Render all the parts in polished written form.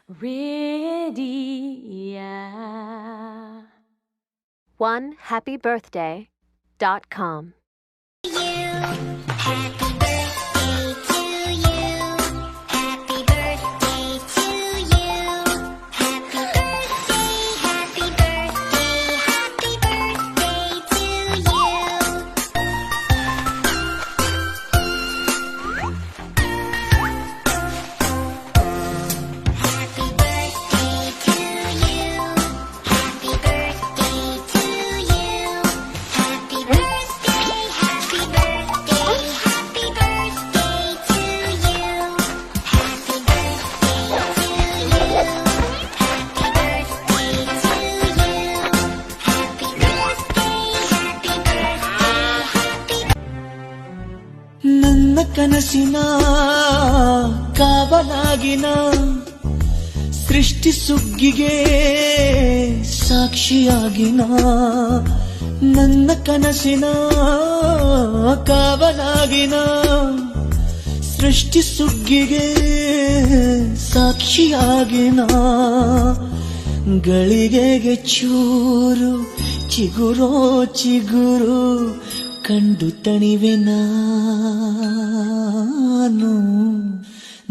ready, yeah. onehappybirthday.com. Happy birthday to you. Happy birthday to you. Happy birthday, happy birthday, happy birthday to you. Happy birthday to you. Happy birthday to you. Happy birthday, happy birthday, happy birthday to you. Happy birthday to you. Happy birthday to you. Happy birthday, happy birthday, happy ನನ್ನ ಕನಸಿನ ಕಾವಲಾಗಿನ ಸೃಷ್ಟಿ ಸುಗ್ಗಿಗೆ ಸಾಕ್ಷಿಯಾಗಿನ ನನ್ನ ಕನಸಿನ ಕಾವಲಾಗಿನ ಸೃಷ್ಟಿ ಸುಗ್ಗಿಗೆ ಸಾಕ್ಷಿಯಾಗಿನ ಗಳಿಗೆಗೆ ಚೂರು ಚಿಗುರೋ ಚಿಗುರು ಕಂಡು ತಣಿವೆ ನಾನು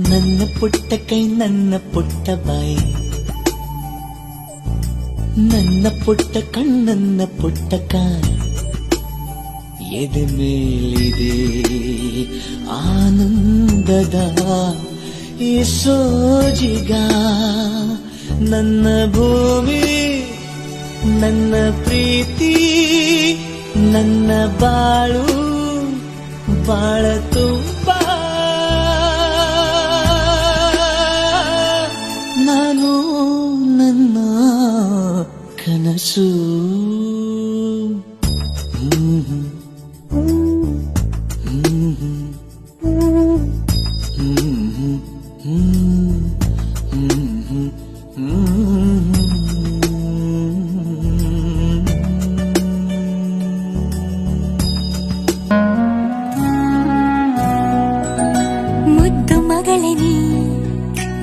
ನನ್ನ ಪುಟ್ಟ ಕೈ ನನ್ನ ಪುಟ್ಟ ಬಾಯಿ ನನ್ನ ಪುಟ್ಟ ಕಣ್ಣನ್ನ ಪುಟ್ಟ ಕಾಯಿ ಎದೆ ಮೇಲಿದೆ ಆನಂದದ ಈ ಸೋಜಿಗ ನನ್ನ ಭೂಮಿ ನನ್ನ ಪ್ರೀತಿ ನನ್ನ ಬಾಳು ಬಾಳ ತುಂಬ ನಾನು ನನ್ನ ಕನಸು ಮುದ್ದು ಮಗಳೇ ನೀ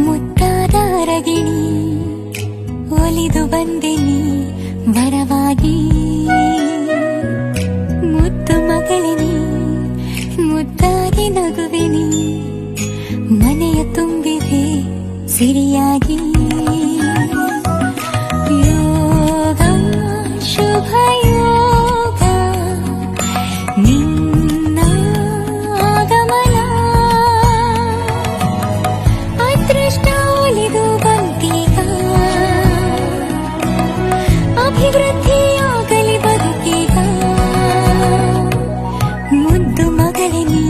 ಮುದ್ದಾದ ಅರಗಿಣಿ ಒಲಿದು ಬಂದೆ ನೀ ವರವಾಗಿ ಮುದ್ದು ಮಗಳೇ ನೀ ಮುದ್ದಾಗಿ ನಗುವೆ ನೀ ಮನೆಯ ತುಂಬಿದೆ ಸಿರಿಯಾಗಿ ಯೋಗ ಶುಭ ಯೋಗ ನಿನ್ನ ಆಗಮನ ಅದೃಷ್ಟ ಒಲಿದು ಬಂದೀಗ ಅಭಿವೃದ್ಧಿಯಾಗಲಿ ಬದುಕೀಗ ಮುದ್ದು ಮಗಳೇ ನೀ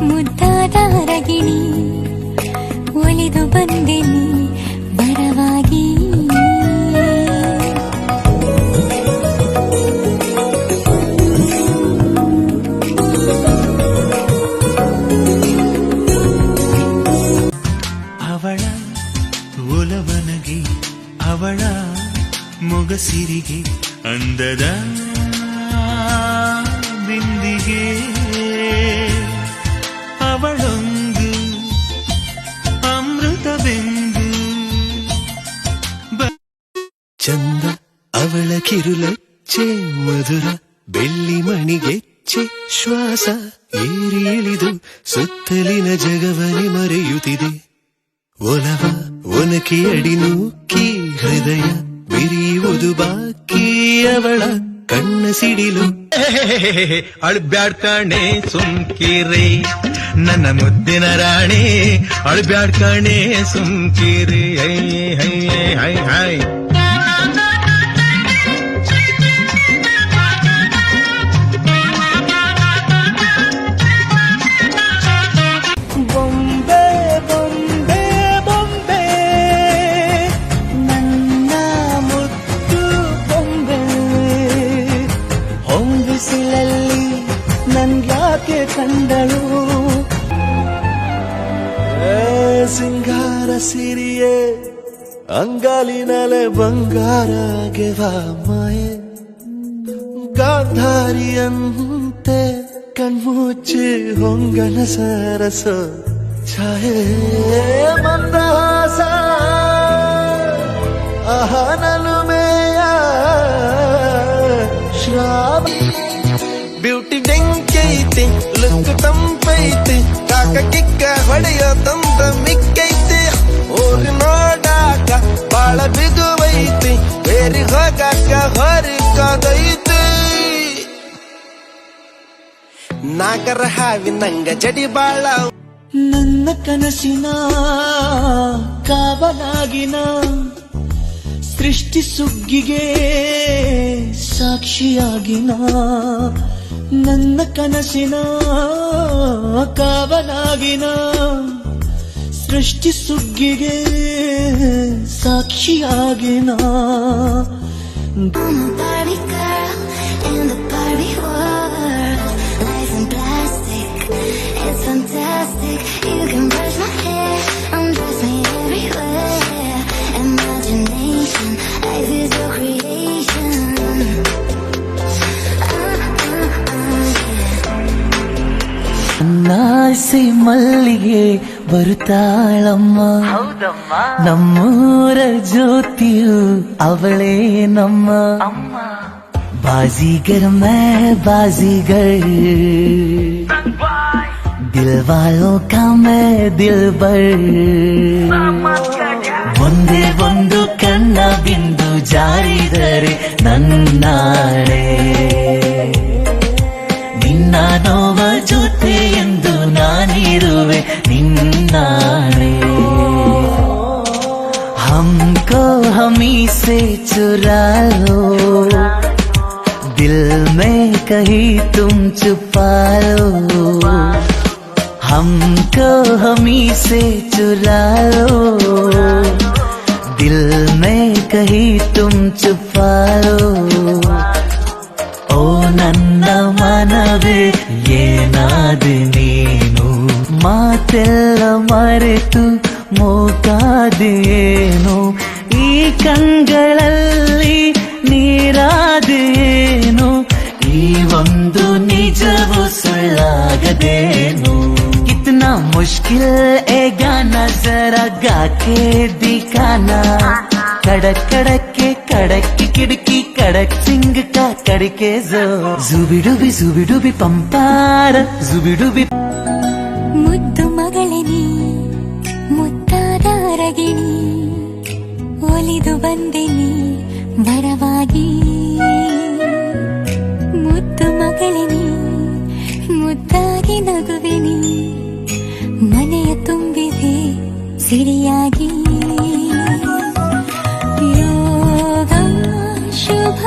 ಮುದ್ದಾದ ಅರಗಿಣಿ ಒಲಿದು ಬಂದೆ ನೀ ಬರವಾಗಿ ಅವಳ ಒಲವನಗೆ ಅವಳ ಮೊಗಸಿರಿಗೆ ಅಂದದ ಬಿಂದಿಗೆ ಅವಳೊಂದು ಅಮೃತ ಬಿಂದು ಚಂದ ಅವಳ ಕಿರುಲಚ್ಚೆ ಮಧುರ ಬೆಳ್ಳಿ ಮಣಿಗೆಚ್ಚೆ ಶ್ವಾಸ ಏರಿ ಇಳಿದು ಸುತ್ತಲಿನ ಜಗವನೆ ಮರೆಯುತ್ತಿದೆ ಒಲವ ಒನಕಿ ಅಡಿ ನೂಕಿ ಹೃದಯ ಬಿರಿಯುವುದು ಬಾಕಿ ಅವಳ ಕಣ್ಣ ಸಿಡಿಲು ಅಳ್ಬ್ಯಾಡ್ಕಣೆ ಸುಮ್ಕಿರಿ ನನ್ನ ಮುದ್ದಿನ ರಾಣಿ ಅಳ್ಬ್ಯಾಡ್ಕಣೆ ಸುಮ್ಕಿರಿ ಹೈ ಹೈ ಹೈ ಹೈ ಬೊಂಬೆ ಬೊಂಬೆ ಬೊಂಬೆ ನನ್ನ ಮುದ್ದು ಬೊಂಬೆ ಹೊಂಬಿಸಿಲಲ್ಲಿ ನನ್ಗ್ಯಾಕೆ ಕಂಡಳು ಸಿಂಗಾರ ಸಿರಿಯೇ ಅಂಗಾಲಿನಲೆ ಬಂಗಾರ ಗೆವಾ ಮಾಯೆ ಗಾಂಧಾರಿಯಂತೆ ಕಣ್ಮುಚ್ಚಿ ಹೊಂಗನ ಸರಸ ಛಾಯೆ ಮಂದಹಾಸ ಅಹನಲುಮೆಯ ಶ್ರಾವ ಬ್ಯೂಟಿ ಬೆಂಕೈತಿ ಲುಕ್ ತಂಪೈತಿ ಕಾಕ ಕಿಕ್ಕ ಹೊಡೆಯೋ ತಂದ ಮಿಕ್ಕೈತಿ ಊರಿ ನೋಡಾಕ ಬಾಳ ಬಿಗುವೈತಿ ಬೇರಿ ಹೋಗಾಕ ಹೊರಿಕಾದೈತಿ ನಾಗರ ಹಾವಿನಂಗ ಜಡಿ ಬಾಳ ನನ್ನ ಕನಸಿನ ಕಾವಲಾಗಿನ ಸೃಷ್ಟಿ ಸುಗ್ಗಿಗೆ ಸಾಕ್ಷಿಯಾಗಿನ ನನ್ನ ಕನಸಿನ ಕಾವಲಾಗಿನ ಸೃಷ್ಟಿ ಸುಗ್ಗಿಗೆ ಸಾಕ್ಷಿಯಾಗಿನ I'm a Barbie girl in the Barbie world. Life in plastic, it's fantastic. You can brush my hair, undress me everywhere. Imagination, life is your creation. NASI ಮಲ್ಲಿಗೆ ಬರುತ್ತಾಳಮ್ಮ ನಮ್ಮೂರ ಜ್ಯೋತಿಯು ಅವಳೇ ನಮ್ಮ ಬಾಜಿಗರ್ ಮೇ ಬಾಜಿಗರ್ ದಿಲ್ ವಾಲೋ ಕಾ ಮೇ ದಿಲ್ಬರ್ ಒಂದೇ ಒಂದು ಕಣ್ಣ ಬಿಂದು ಜಾರಿದರೆ ನನ್ನಾಳೆ ನಿನ್ನ ನೋವ ಜೊತೆ ಎಂದು ನಾನಿರುವೆ ನಿನ್ನಾಣೆ हमको हमी से चुरा लो दिल में कहीं तुम छुपा लो हमको हमी से चुरा लो दिल में कहीं तुम छुपा लो ಓ ನನ್ನ ಮನವೇ ಏನಾದೆ ನೀನು ಮಾತೆಲ್ಲ ಮರೆತು ಮೂಕಾದೇನು ಈ ಕಂಗಳಲ್ಲಿ ನೀರಾದೇನು ಈ ಒಂದು ನಿಜವು ಸುಳ್ಳಾಗದೇನು ಕಿತ್ನಾ ಮುಷ್ಕಿಲ್ ಏ ಗಾನಾ ಜರಾ ಗಾಕೆ ದಿಖಾನಾ कड़क कड़क के कड़क की खिड़की कड़क सिंग का कड़के जुबिडुबी पंपार जुबिडुबी ಮುದ್ದು ಮಗಳೇ ನೀ ಮುತ್ತಾದ ರಗಿಣಿ ಒಲಿದು ಬಂದೆ ನೀ ವರವಾಗಿ ಮುದ್ದು ಮಗಳೇ ನೀ ಮುದ್ದಾಗಿ ನಗುವೆ ನೀ ಮನೆಯ ತುಂಬಿದೆ ಸಿರಿಯಾಗಿ ಯೋಗ ಶುಭ